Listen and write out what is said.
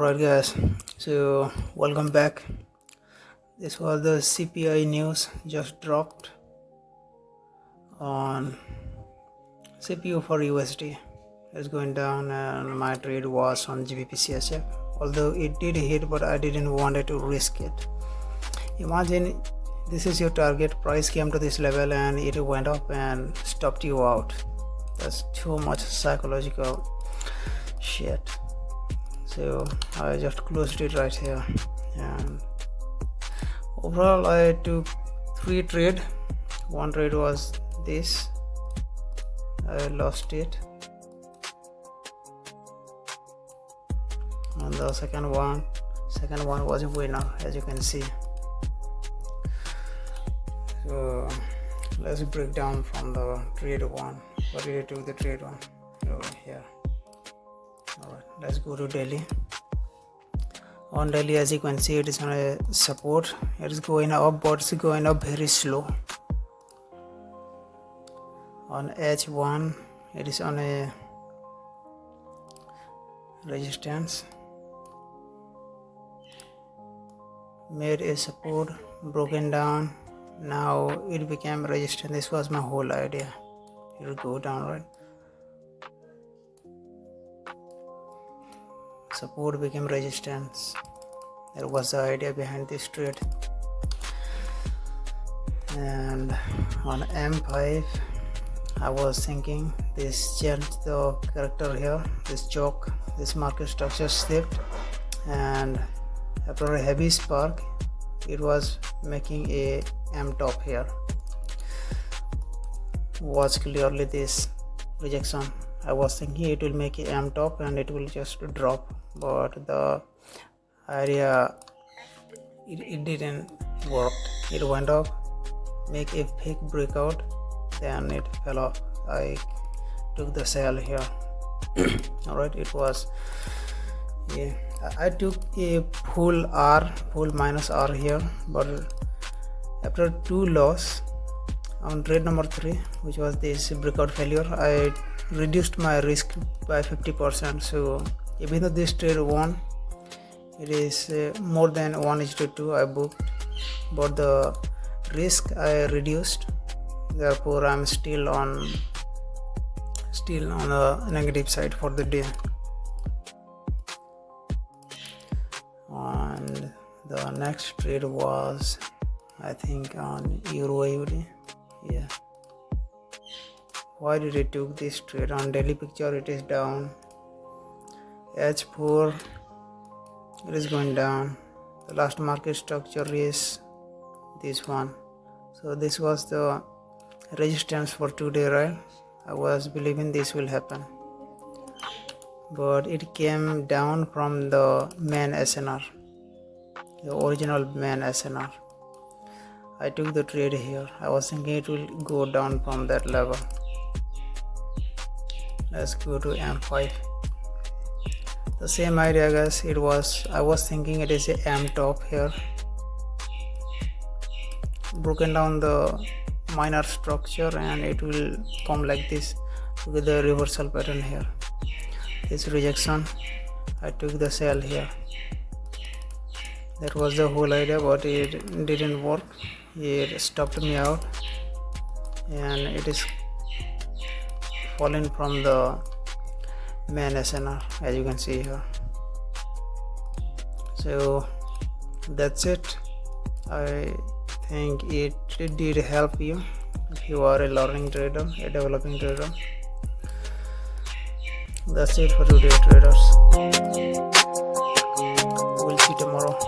Alright guys, so welcome back. This was the CPI news just dropped on CPU for USD. It's going down and my trade was on GBP although it did hit, but I didn't want to risk it. Imagine this is your target, price came to this level and it went up and stopped you out. That's too much psychological shit. So I just closed it right here, and overall I took 3 trades. One trade was this, I lost it, and the second one was a winner, as you can see. So let's break down from the trade 1. What did I took the trade 1 over here? Alright, let's go to daily. On daily, as you can see, it is on a support. It is going up, but it's going up very slow. On H1, it is on a resistance. Made a support, broken down. Now it became resistance. This was my whole idea. It will go down, right? Support became resistance. That was the idea behind this trade. And on M5, I was thinking this changed the character here, this choke, this market structure slipped, and after a heavy spark it was making a M top here. Watch clearly this rejection. I was thinking it will make a M top and it will just drop, but the idea it didn't work. It went up, make a fake breakout, then it fell off. I took the sell here. Alright, it was I took a full minus R here, but after 2 loss on trade number 3, which was this breakout failure, I reduced my risk by 50%. So even though this trade won, it is more than 1:2 I booked, but the risk I reduced. Therefore I'm still on the negative side for the day. And the next trade was, I think, on Euro AUD. Yeah, why did I took this trade? On daily picture it is down. H4, it is going down. The last market structure is this one. So this was the resistance for today, right? I was believing this will happen, but it came down from the main SNR, the original main SNR. I took the trade here. I was thinking it will go down from that level. Let's go to M5. The same idea, guys. I was thinking it is a M top here, broken down the minor structure, and it will come like this with the reversal pattern here. This rejection, I took the sell here. That was the whole idea, but it didn't work. It stopped me out, and it is fallen from the main SNR, as you can see here. So that's it. I think it did help you if you are a learning trader, a developing trader. That's it for today, traders. We'll see tomorrow.